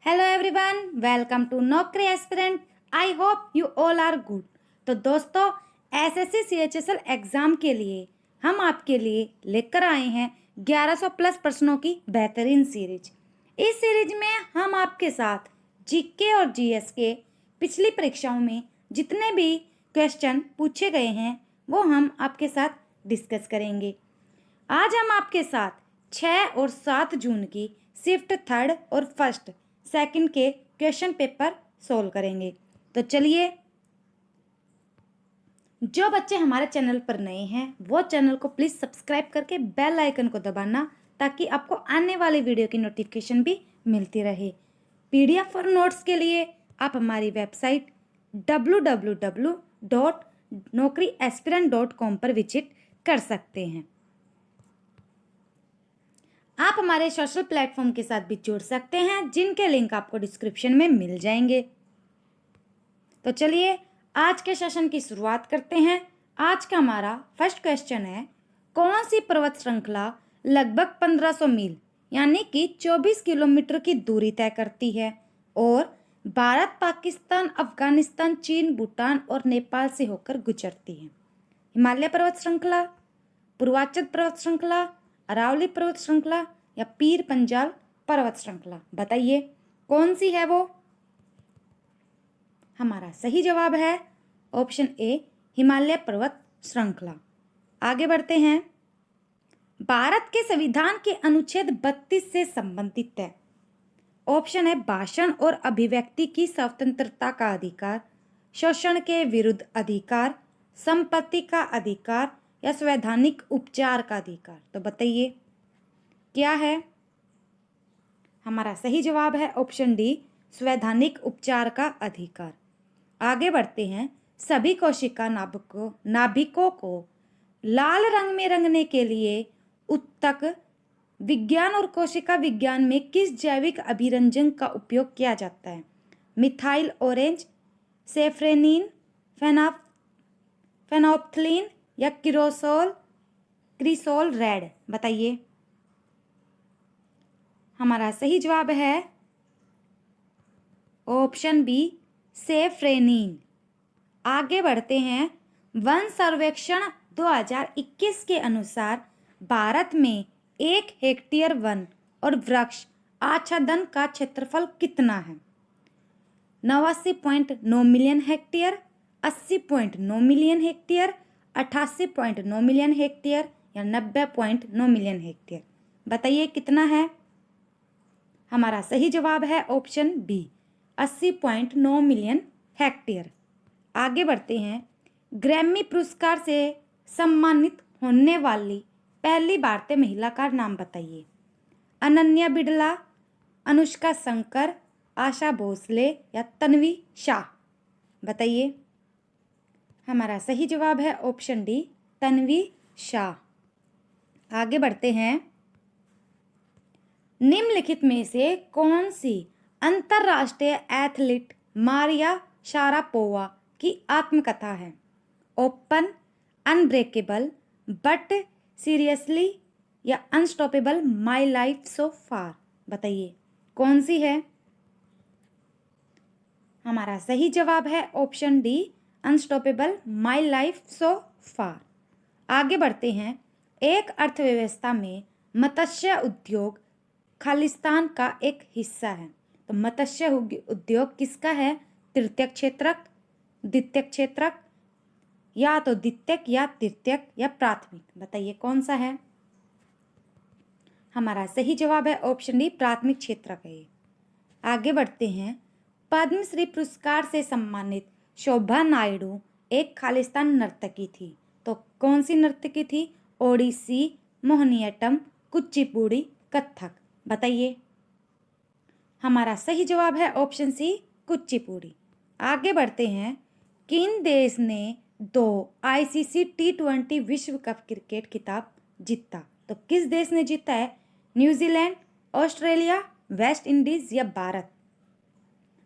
Hello everyone, welcome to Naukri aspirant. I hope you all are good. तो दोस्तों, SSC CHSL exam के लिए हम आपके लिए लेकर आए हैं 1100 प्लस प्रश्नों की बेहतरीन सीरीज। इस सीरीज में हम आपके साथ जीके और जीएस के पिछली परीक्षाओं में जितने भी क्वेश्चन पूछे गए हैं वो हम आपके साथ डिस्कस करेंगे। आज हम आपके साथ 6 और 7 जून की शिफ्ट थर्ड और फर्स्ट सेकंड के क्वेश्चन पेपर सोल्व करेंगे। तो चलिए, जो बच्चे हमारे चैनल पर नए हैं वो चैनल को प्लीज़ सब्सक्राइब करके बेल आइकन को दबाना, ताकि आपको आने वाली वीडियो की नोटिफिकेशन भी मिलती रहे। पीडीएफ और नोट्स के लिए आप हमारी वेबसाइट www.naukriaspirant.com पर विजिट कर सकते हैं। आप हमारे सोशल प्लेटफॉर्म के साथ भी जुड़ सकते हैं, जिनके लिंक आपको डिस्क्रिप्शन में मिल जाएंगे। तो चलिए, आज के सेशन की शुरुआत करते हैं। आज का हमारा फर्स्ट क्वेश्चन है, कौन सी पर्वत श्रृंखला लगभग 1500 मील यानी कि 24 किलोमीटर की दूरी तय करती है और भारत, पाकिस्तान, अफगानिस्तान, चीन, भूटान और नेपाल से होकर गुजरती है? हिमालय पर्वत श्रृंखला, पूर्वांचल पर्वत श्रृंखला, अरावली पर्वत श्रृंखला या पीर पंजाल पर्वत श्रृंखला? बताइए कौन सी है वो? हमारा सही जवाब है ऑप्शन ए, हिमालय पर्वत श्रृंखला। आगे बढ़ते हैं। भारत के संविधान के अनुच्छेद 32 से संबंधित है। ऑप्शन है भाषण और अभिव्यक्ति की स्वतंत्रता का अधिकार, शोषण के विरुद्ध अधिकार, संपत्ति का अधिकार या संवैधानिक उपचार का अधिकार। तो बताइए क्या है? हमारा सही जवाब है ऑप्शन डी, संवैधानिक उपचार का अधिकार। आगे बढ़ते हैं। सभी कोशिका नाभिकों को लाल रंग में रंगने के लिए उत्तक विज्ञान और कोशिका विज्ञान में किस जैविक अभिरंजन का उपयोग किया जाता है? मिथाइल ऑरेंज, सेफ्रेनिन, फेनोप्थलीन या क्रिसोल रेड? बताइए। हमारा सही जवाब है ऑप्शन बी, सेफ्रेनिन। आगे बढ़ते हैं। वन सर्वेक्षण 2021 के अनुसार भारत में 1 हेक्टेयर वन और वृक्ष आच्छादन का क्षेत्रफल कितना है? 89.9 million hectare, 80.9 million hectare, 88.9 million hectare या 90.9 मिलियन हेक्टेयर? बताइए कितना है? हमारा सही जवाब है ऑप्शन बी, 80.9 मिलियन हेक्टेयर। आगे बढ़ते हैं। ग्रैमी पुरस्कार से सम्मानित होने वाली पहली भारतीय महिला का नाम बताइए। अनन्या बिड़ला, अनुष्का शंकर, आशा भोसले या तन्वी शाह? बताइए। हमारा सही जवाब है ऑप्शन डी, तन्वी शाह। आगे बढ़ते हैं। निम्नलिखित में से कौन सी अंतरराष्ट्रीय एथलीट मारिया शारापोवा की आत्मकथा है? ओपन, अनब्रेकेबल, बट सीरियसली या unstoppable my life so far? बताइए कौन सी है? हमारा सही जवाब है option D, unstoppable my life so far. आगे बढ़ते हैं। एक अर्थव्यवस्था में मत्स्य उद्योग खालिस्तान का एक हिस्सा है। तो मत्स्य उद्योग किसका है? तृतीयक क्षेत्रक, द्वितीयक क्षेत्रक, या तो द्वितीयक या तृतीयक या प्राथमिक? बताइए कौन सा है? हमारा सही जवाब है ऑप्शन डी, प्राथमिक क्षेत्रक है। आगे बढ़ते हैं। पद्मश्री पुरस्कार से सम्मानित शोभा नायडू एक खालिस्तान नर्तकी थी। तो कौन सी नर्तकी थी? ओडिसी, मोहिनीअट्टम, कुचिपुड़ी, कथक? बताइए। हमारा सही जवाब है ऑप्शन सी, कुचिपुड़ी। आगे बढ़ते हैं। किन देश ने 2 आईसीसी T20 विश्व कप क्रिकेट खिताब जीता? तो किस देश ने जीता है? न्यूजीलैंड, ऑस्ट्रेलिया, वेस्ट इंडीज या भारत?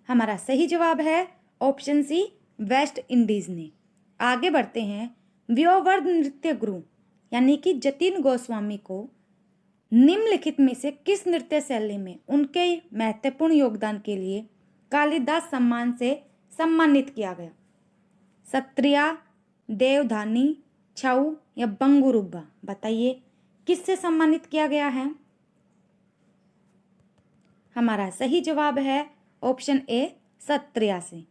हमारा सही जवाब है ऑप्शन सी, वेस्ट इंडीज ने। आगे बढ़ते हैं। व्योमवर्द नृत्य गुरु यानी कि जतिन गोस्वामी को निम्नलिखित में से किस नृत्य शैली में उनके महत्वपूर्ण योगदान के लिए कालिदास सम्मान से सम्मानित किया गया? सत्रिया, देवधानी, छऊ या बंगुरुब्बा? बताइए किससे सम्मानित किया गया है? हमारा सही जवाब है ऑप्शन ए, सत्रिया से।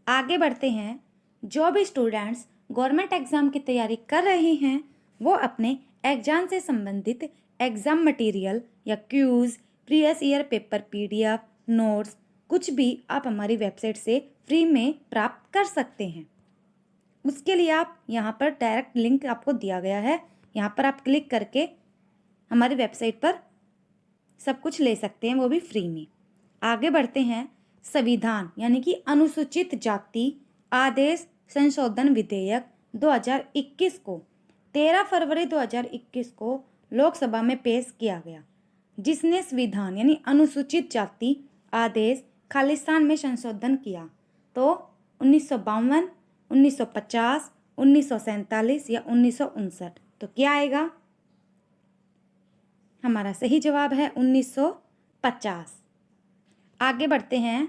आगे बढ़ते हैं। जो भी स्टूडेंट्स गवर्नमेंट एग्जाम की तैयारी कर रहे हैं वो अपने एग्जाम से संबंधित एग्जाम मटेरियल या quiz, previous year paper PDF, notes कुछ भी आप हमारी वेबसाइट से फ्री में प्राप्त कर सकते हैं। उसके लिए आप यहाँ पर डायरेक्ट लिंक आपको दिया गया है, यहाँ पर आप क्लिक करके हमारी वेबसाइट पर सब कुछ ले सकते हैं, वो भी फ्री में। आगे बढ़ते हैं। संविधान यानी कि अनुसूचित जाति आदेश संशोधन विधेयक 2021 को 13 फरवरी 2021 को लोकसभा में पेश किया गया, जिसने संविधान यानी अनुसूचित जाति आदेश खालिस्तान में संशोधन किया। तो 1952, 1950, 1947 या 1959? तो क्या आएगा? हमारा सही जवाब है 1950। आगे बढ़ते हैं।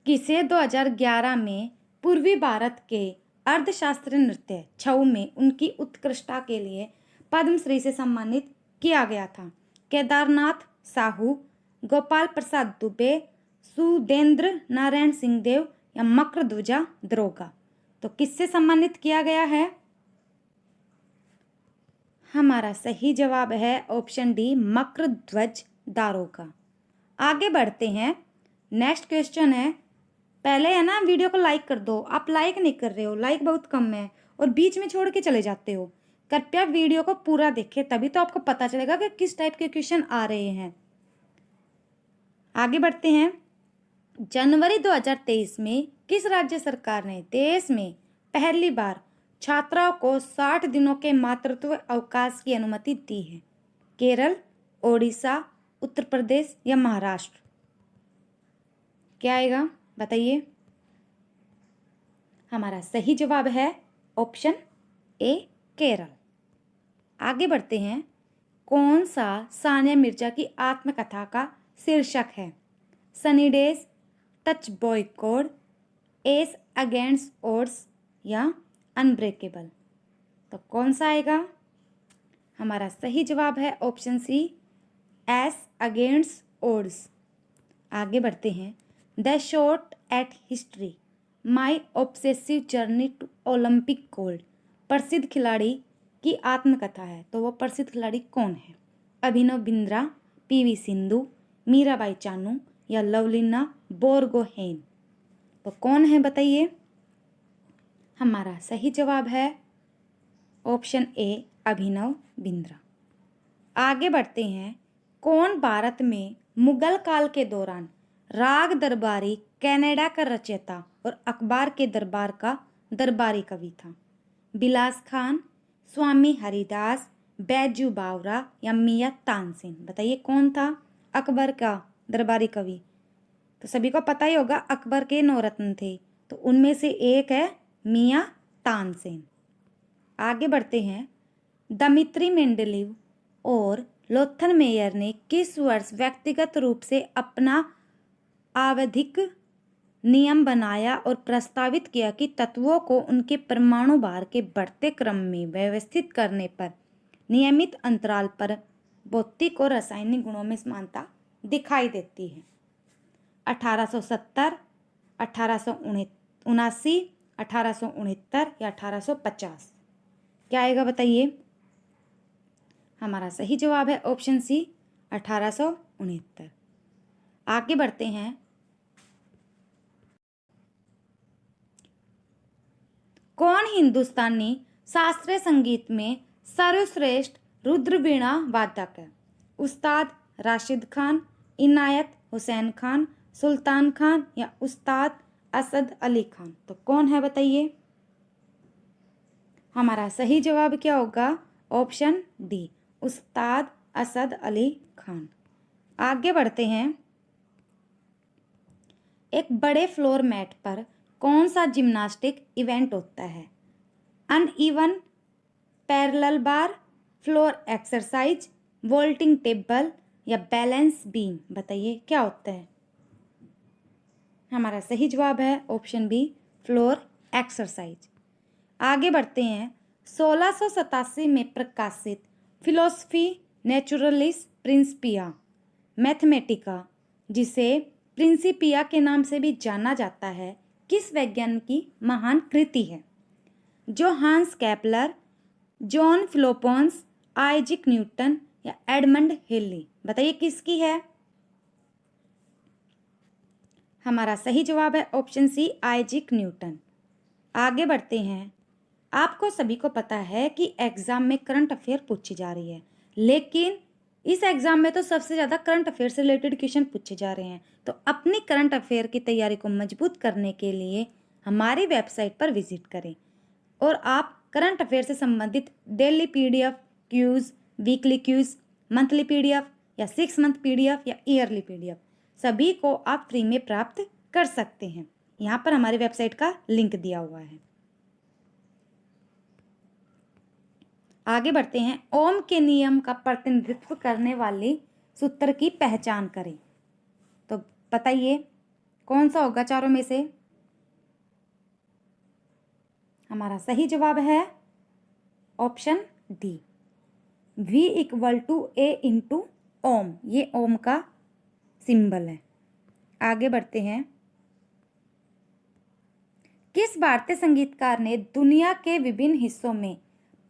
किसे 2011 में पूर्वी भारत के अर्धशास्त्रीय नृत्य छऊ में उनकी उत्कृष्टता के लिए पद्मश्री से सम्मानित किया गया था? केदारनाथ साहू, गोपाल प्रसाद दुबे, सुदेंद्र नारायण सिंहदेव या मकरध्वजा दरोगा? तो किससे सम्मानित किया गया है? हमारा सही जवाब है ऑप्शन डी, मकरध्वज दारोगा। आगे बढ़ते हैं। नेक्स्ट क्वेश्चन है। पहले है ना वीडियो को लाइक कर दो, आप लाइक नहीं कर रहे हो, लाइक बहुत कम है और बीच में छोड़ के चले जाते हो। कृपया वीडियो को पूरा देखें, तभी तो आपको पता चलेगा कि किस टाइप के क्वेश्चन आ रहे हैं। आगे बढ़ते हैं। जनवरी 2023 में किस राज्य सरकार ने देश में पहली बार छात्राओं को 60 दिनों के मातृत्व अवकाश की अनुमति दी है? केरल, ओडिशा, उत्तर प्रदेश या महाराष्ट्र? क्या आएगा? बताइए। हमारा सही जवाब है ऑप्शन ए, केरल। आगे बढ़ते हैं। कौन सा सानिया मिर्जा की आत्मकथा का शीर्षक है? Sunny days, touch boy code, as against odds या अनब्रेकेबल? तो कौन सा आएगा? हमारा सही जवाब है option C, as against odds. आगे बढ़ते हैं। The shot at history, my obsessive journey to Olympic gold प्रसिद्ध खिलाड़ी की आत्मकथा है, तो वो प्रसिद्ध खिलाड़ी कौन है? अभिनव बिंद्रा, PV सिंधु, मीराबाई चानू या लवलीना बोरगोहेन? तो कौन है बताइए। हमारा सही जवाब है ऑप्शन ए, अभिनव बिंद्रा। आगे बढ़ते हैं। कौन भारत में मुगल काल के दौरान राग दरबारी कनाडा का रचयिता और अखबार के दरबार का दरबारी कवि था? बिलास खान, स्वामी हरिदास, बैजू बावरा या मियां तानसेन? बताइए कौन था अकबर का दरबारी कवि? तो सभी को पता ही होगा, अकबर के 9 रत्न थे, तो उनमें से एक है मियां तानसेन। आगे बढ़ते हैं। दमित्री मेंडलीव और लोथन मेयर ने किस वर्ष व्यक्तिगत रूप से अपना आवधिक नियम बनाया और प्रस्तावित किया कि तत्वों को उनके परमाणु भार के बढ़ते क्रम में व्यवस्थित करने पर नियमित अंतराल पर भौतिक और रासायनिक गुणों में समानता दिखाई देती है? 1870, 1879, 1869 या 1850? क्या आएगा बताइए। हमारा सही जवाब है ऑप्शन सी, 1869। आगे बढ़ते हैं। कौन हिंदुस्तानी शास्त्रीय संगीत में सर्वश्रेष्ठ रुद्रवीणा वादक है? उस्ताद राशिद खान, इनायत हुसैन खान, सुल्तान खान या उस्ताद असद अली खान? तो कौन है बताइए। हमारा सही जवाब क्या होगा? ऑप्शन डी, उस्ताद असद अली खान। आगे बढ़ते हैं। एक बड़े फ्लोर मैट पर कौन सा जिम्नास्टिक इवेंट होता है? अनइवन पैरेलल बार, फ्लोर एक्सरसाइज, वोल्टिंग टेबल या बैलेंस बीम? बताइए क्या होता है? हमारा सही जवाब है ऑप्शन बी, फ्लोर एक्सरसाइज। आगे बढ़ते हैं। 1687 में प्रकाशित फिलोसफी नेचुरलिस प्रिंसिपिया मैथमेटिका, जिसे प्रिंसिपिया के नाम से भी जाना जाता है, किस वैज्ञानिक की महान कृति है? Johannes Kepler, John Philoponus, Isaac Newton या एडमंड हेनरी? बताइए किसकी है? हमारा सही जवाब है ऑप्शन सी, आइजैक न्यूटन। आगे बढ़ते हैं। आपको सभी को पता है कि एग्जाम में करंट अफेयर पूछी जा रही है, लेकिन इस एग्जाम में तो सबसे ज़्यादा करंट अफेयर से रिलेटेड क्वेश्चन पूछे जा रहे हैं। तो अपनी करंट अफेयर की तैयारी को मजबूत करने के लिए हमारी वेबसाइट पर विजिट करें और आप करंट अफेयर से संबंधित daily PDF, quiz, weekly quiz, monthly PDF या 6 मंथ पीडीएफ या ईयरली पीडीएफ सभी को आप फ्री में प्राप्त कर सकते हैं। यहाँ पर हमारी वेबसाइट का लिंक दिया हुआ है। आगे बढ़ते हैं। ओम के नियम का प्रतिनिधित्व करने वाले सूत्र की पहचान करें। तो बताइए कौन सा होगा चारों में से? हमारा सही जवाब है option D, V = A into ohm. ये ओम का सिंबल है। आगे बढ़ते हैं। किस भारतीय संगीतकार ने दुनिया के विभिन्न हिस्सों में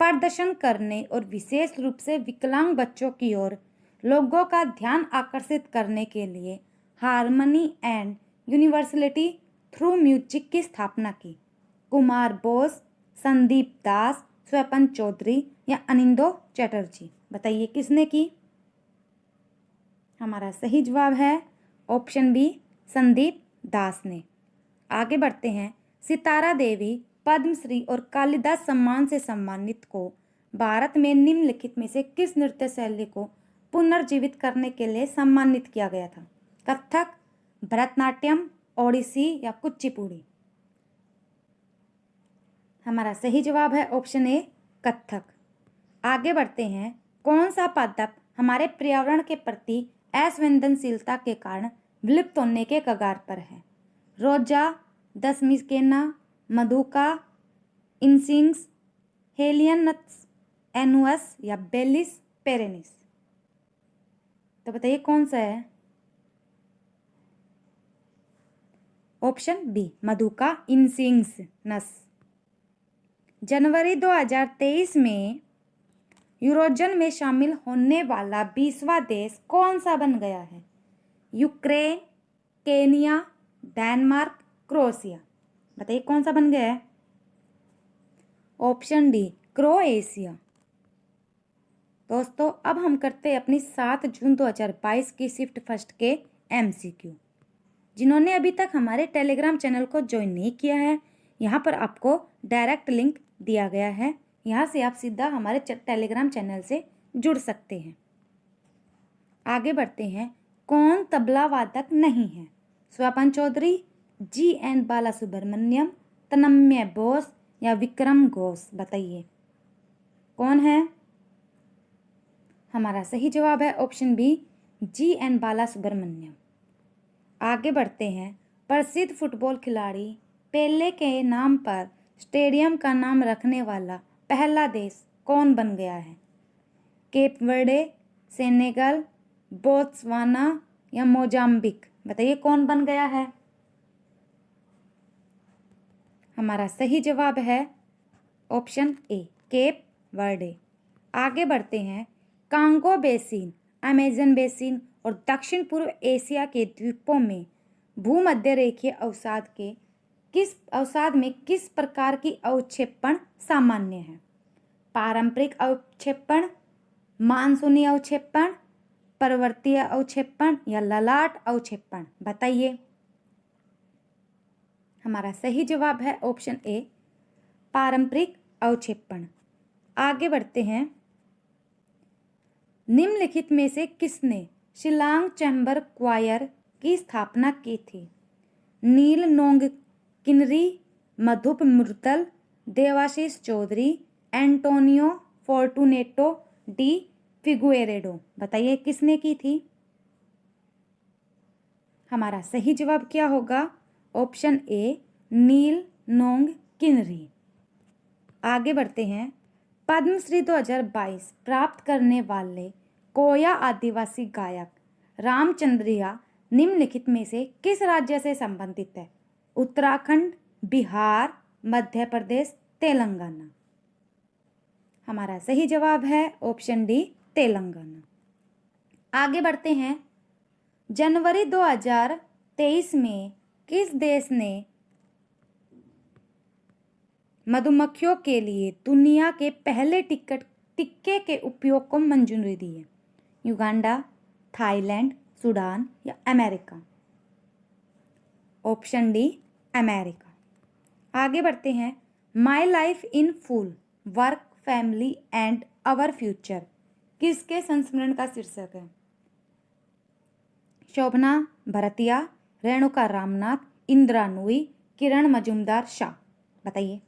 प्रदर्शन करने और विशेष रूप से विकलांग बच्चों की ओर लोगों का ध्यान आकर्षित करने के लिए harmony and universality through music की स्थापना की? कुमार बोस, संदीप दास, स्वपन चौधरी या अनिंदो चटर्जी? बताइए किसने की? हमारा सही जवाब है ऑप्शन बी, संदीप दास ने। आगे बढ़ते हैं। सितारा देवी पद्मश्री और कालिदास सम्मान से सम्मानित को भारत में निम्नलिखित में से किस नृत्य शैली को पुनर्जीवित करने के लिए सम्मानित किया गया था? कथक, भरतनाट्यम, ओडिसी या कुचिपुड़ी? हमारा सही जवाब है ऑप्शन ए, कथक। आगे बढ़ते हैं। कौन सा पादप हमारे पर्यावरण के प्रति असंवेदनशीलता के कारण विलुप्त होने के कगार पर है? रोजा, दसमिकेना, मधुका, इंसिंग्स, हेलियनस एनुअस या बेलिस पेरेनिस? तो बताइए कौन सा है? Option B, मधुका इंसिंग्स। जनवरी 2023 में यूरोजन में शामिल होने वाला 20वां देश कौन सा बन गया है? Ukraine, Kenya, Denmark, Croatia? बताइए कौन सा बन गया है? Option D, Croatia. दोस्तों अब हम करते हैं अपनी 7 जून 2022 की शिफ्ट फर्स्ट के MCQ। जिन्होंने अभी तक हमारे टेलीग्राम चैनल को ज्वाइन नहीं किया है, यहाँ पर आपको डायरेक्ट लिंक दिया गया है। यहाँ से आप सीधा हमारे टेलीग्राम चैनल से जुड़ सकते हैं। आगे बढ़ते हैं। कौन तबला वादक नहीं है? स्वपन चौधरी, GN बालासुब्रमण्यम, तन्मय बोस या विक्रम घोष? बताइए कौन है? हमारा सही जवाब है ऑप्शन बी, GN बालासुब्रमण्यम। आगे बढ़ते हैं। प्रसिद्ध फुटबॉल खिलाड़ी पेले के नाम पर स्टेडियम का नाम रखने वाला पहला देश कौन बन गया है? केप वर्डे, सेनेगल, बोत्सवाना या मोजाम्बिक? बताइए कौन बन गया है? हमारा सही जवाब है ऑप्शन ए, केप वर्डे। आगे बढ़ते हैं। कांगो बेसिन, अमेजन बेसिन और दक्षिण पूर्व एशिया के द्वीपों में भूमध्य रेखीय अवसाद में किस प्रकार की अवक्षेपण सामान्य है? पारंपरिक अवक्षेपण, मानसूनी अवक्षेपण, पर्वतीय अवक्षेपण या ललाट अवक्षेपण? बताइए। हमारा सही जवाब है ऑप्शन ए, पारंपरिक अवक्षेपण। आगे बढ़ते हैं। निम्नलिखित में से किसने शिलांग चैम्बर क्वायर की स्थापना की थी? Neil Nongkynrih, Madhup Mudgal, Debashish Chowdhury, Antonio Fortunato, de Figueiredo. बताइए किसने की थी? हमारा सही जवाब क्या होगा? Option A Neil Nongkynrih. आगे बढ़ते हैं। पद्मश्री 2022 प्राप्त करने वाले कोया आदिवासी गायक रामचंद्रिया निम्नलिखित में से किस राज्य से संबंधित है? उत्तराखंड, बिहार, मध्य प्रदेश, तेलंगाना। हमारा सही जवाब है ऑप्शन डी तेलंगाना। आगे बढ़ते हैं। जनवरी 2023 में किस देश ने मधुमक्खियों के लिए दुनिया के पहले टिक्के के उपयोग को मंजूरी दी है? युगांडा, थाईलैंड, सूडान या अमेरिका? Option D America. आगे बढ़ते हैं। My life in full, work, family and our future किसके संस्मरण का शीर्षक है? शोभना भरतिया, रेणुका रामनाथ, इंदिरा नूई, किरण मजूमदार शाह। बताइए।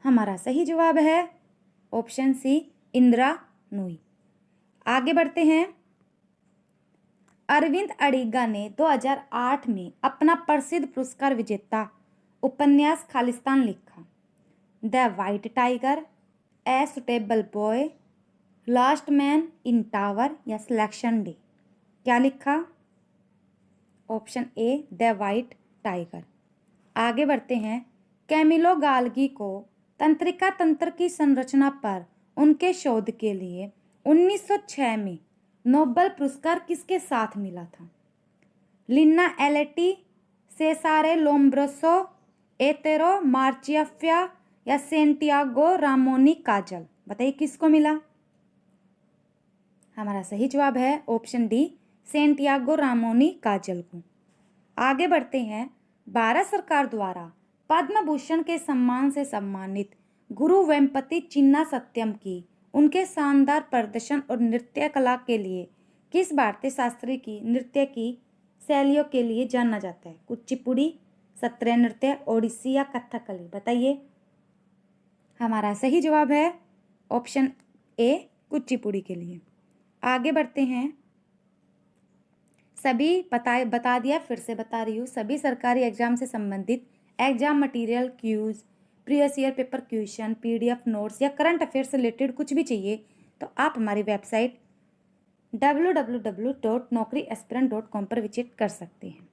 हमारा सही जवाब है ऑप्शन सी इंदिरा नूई। आगे बढ़ते हैं। अरविंद अडिगा ने 2008 में अपना प्रसिद्ध पुरस्कार विजेता उपन्यास खालिस्तान लिखा। The white tiger, a suitable boy, last man in tower या सिलेक्शन डे? क्या लिखा? Option A the white tiger. आगे बढ़ते हैं। कैमिलो गाल्गी को तंत्रिका तंत्र की संरचना पर उनके शोध के लिए 1906 में नोबेल पुरस्कार किसके साथ मिला था? लिन्ना एलेटी, सेसारे लोम्ब्रोसो, एतेरो मार्चियाफिया या सेंटियागो रामोनी काजल? बताइए किसको मिला? हमारा सही जवाब है ऑप्शन डी सेंटियागो रामोनी काजल को। आगे बढ़ते हैं। भारत सरकार द्वारा पद्म भूषण के सम्मान से सम्मानित गुरु वेम्पति चिन्ना सत्यम की उनके शानदार प्रदर्शन और नृत्य कला के लिए किस भारतीय शास्त्रीय की नृत्य की शैलियों के लिए जाना जाता है? कुचिपुड़ी, सत्रिय नृत्य, ओडिसी या कथकली? बताइए। हमारा सही जवाब है ऑप्शन ए कुचिपुड़ी के लिए। आगे बढ़ते हैं। सभी बता दिया, फिर से बता रही हूँ। सभी सरकारी एग्जाम से संबंधित exam material, quiz, previous year paper question, PDF notes या करंट अफेयर से रिलेटेड कुछ भी चाहिए तो आप हमारी वेबसाइट www.naukriaspirant.com पर विजिट कर सकते हैं।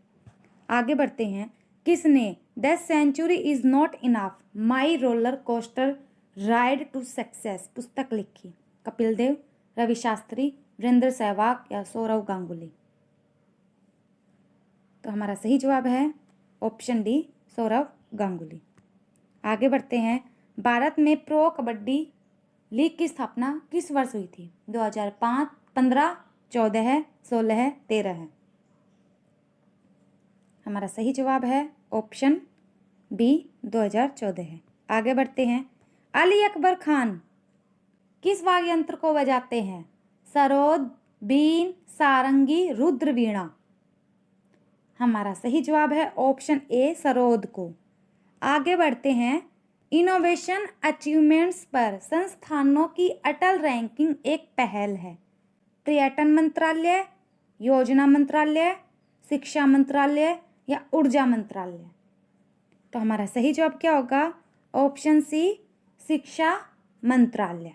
आगे बढ़ते हैं। किसने the century is not enough, my roller coaster ride to success पुस्तक लिखी? कपिल देव, रवि शास्त्री, वीरेंद्र सहवाग या सौरव गांगुली? तो हमारा सही जवाब है ऑप्शन डी सौरव गांगुली। आगे बढ़ते हैं। भारत में प्रो कबड्डी लीग की स्थापना किस वर्ष हुई थी? 2005, 15, 14, 16, 13? हमारा सही जवाब है ऑप्शन बी 2014 है। आगे बढ़ते हैं। अली अकबर खान किस वाद्य यंत्र को बजाते हैं? सरोद, बीन, सारंगी, रुद्र वीणा? हमारा सही जवाब है ऑप्शन ए सरोद को। आगे बढ़ते हैं। इनोवेशन अचीवमेंट्स पर संस्थानों की अटल रैंकिंग एक पहल है। पर्यटन मंत्रालय, योजना मंत्रालय, शिक्षा मंत्रालय या ऊर्जा मंत्रालय? तो हमारा सही जवाब क्या होगा? ऑप्शन सी शिक्षा मंत्रालय।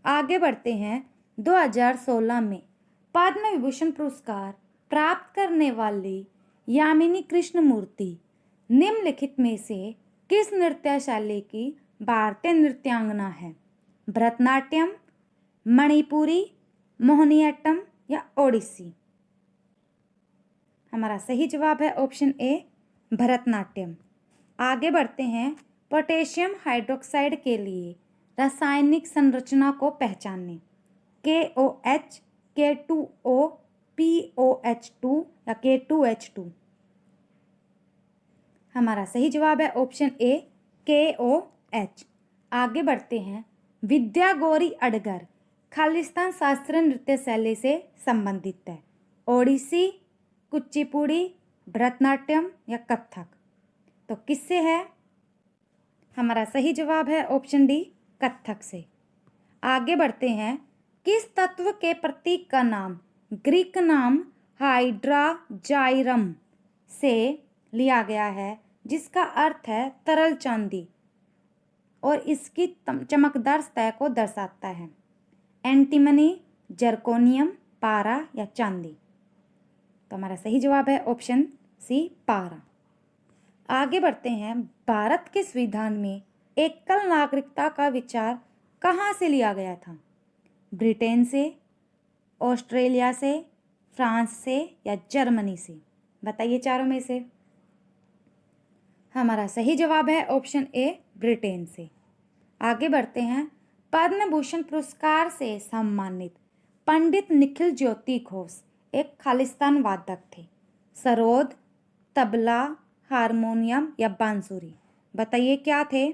आगे बढ़ते हैं। 2016 में पद्म विभूषण पुरस्कार प्राप्त करने वाली यामिनी कृष्णमूर्ति निम्नलिखित में से किस नृत्य शैली की भारतीय नृत्यांगना है? भरतनाट्यम, मणिपुरी, मोहिनीअट्टम या ओडिसी? हमारा सही जवाब है ऑप्शन ए भरतनाट्यम। आगे बढ़ते हैं। पोटेशियम हाइड्रोक्साइड के लिए रासायनिक संरचना को पहचानें। KOH, K2O, POH2 या K2H2? हमारा सही जवाब है ऑप्शन ए KOH। आगे बढ़ते हैं। विद्या गौरी अडगर खालिस्तान शास्त्रीय नृत्य शैली से संबंधित है। ओडिसी, कुचिपुड़ी, भरतनाट्यम या कथक? तो किससे है? हमारा सही जवाब है ऑप्शन डी कथक से। आगे बढ़ते हैं। किस तत्व के प्रतीक का नाम ग्रीक नाम हाइड्राजाइरम से लिया गया है, जिसका अर्थ है तरल चांदी और इसकी चमकदार सतह को दर्शाता है? एंटीमनी, जर्कोनियम, पारा या चांदी? तो हमारा सही जवाब है ऑप्शन सी, पारा। आगे बढ़ते हैं। भारत के संविधान में एकल नागरिकता का विचार कहाँ से लिया गया था? ब्रिटेन से, ऑस्ट्रेलिया से, फ्रांस से या जर्मनी से? बताइए चारों में से। हमारा सही जवाब है ऑप्शन ए, ब्रिटेन से। आगे बढ़ते हैं। पद्म भूषण पुरस्कार से सम्मानित पंडित निखिल ज्योति घोष एक खालिस्तान वादक थे। सरोद, तबला, हारमोनियम या बांसुरी? बताइए क्या थे?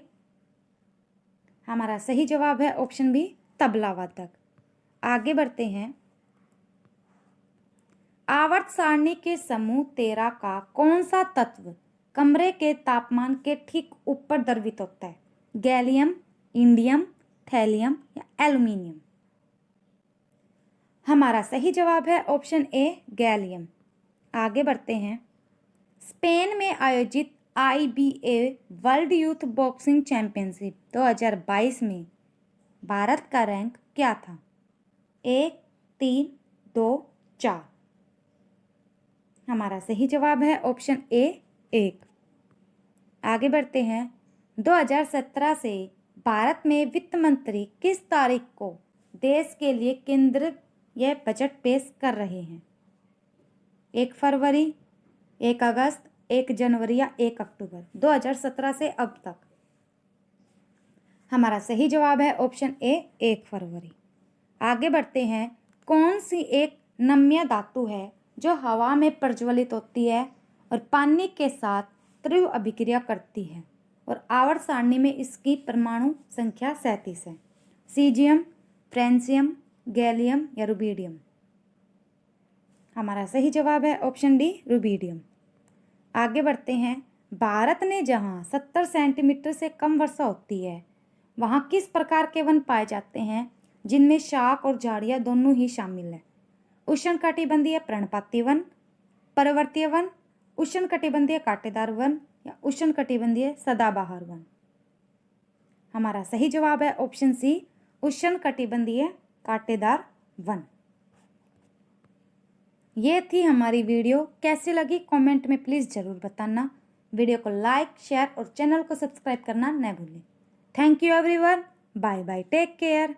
हमारा सही जवाब है ऑप्शन बी, तबला वादक। आगे बढ़ते हैं। आवर्त सारणी के समूह 13 का कौन सा तत्व कमरे के तापमान के ठीक ऊपर द्रवित होता है? गैलियम, इंडियम, थैलियम या एल्यूमिनियम? हमारा सही जवाब है ऑप्शन ए, गैलियम। आगे बढ़ते हैं। स्पेन में आयोजित IBA world youth boxing championship 2022 में भारत का रैंक क्या था? 1, 3, 2, 4? हमारा सही जवाब है ऑप्शन ए, 1। आगे बढ़ते हैं। 2017 से भारत में वित्त मंत्री किस तारीख को देश के लिए केंद्रीय बजट पेश कर रहे हैं? 1 फरवरी, 1 अगस्त, 1 जनवरी या 1 अक्टूबर? 2017 से अब तक। हमारा सही जवाब है ऑप्शन ए, 1 फरवरी। आगे बढ़ते हैं। कौन सी एक नम्य धातु है जो हवा में प्रज्वलित होती है और पानी के साथ तीव्र अभिक्रिया करती है और आवर्त सारणी में इसकी परमाणु संख्या 37 है? सीजियम, फ्रेंसियम, गैलियम या रुबिडियम? हमारा सही जवाब है ऑप्शन डी, रुबिडियम। आगे बढ़ते हैं। भारत में जहां 70 सेंटीमीटर से कम वर्षा होती है, वहां किस प्रकार के वन पाए जाते हैं जिनमें शाक और झाड़ियां दोनों ही शामिल है? उष्णकटिबंधीय पर्णपाती वन, पर्वतीय वन, उष्णकटिबंधीय कांटेदार वन या उष्णकटिबंधीय सदाबहार वन? हमारा सही जवाब है ऑप्शन सी, उष्णकटिबंधीय कांटेदार वन। ये थी हमारी वीडियो। कैसी लगी कमेंट में प्लीज़ ज़रूर बताना। वीडियो को लाइक, शेयर और चैनल को सब्सक्राइब करना न भूलें। Thank you everyone. Bye bye, take care.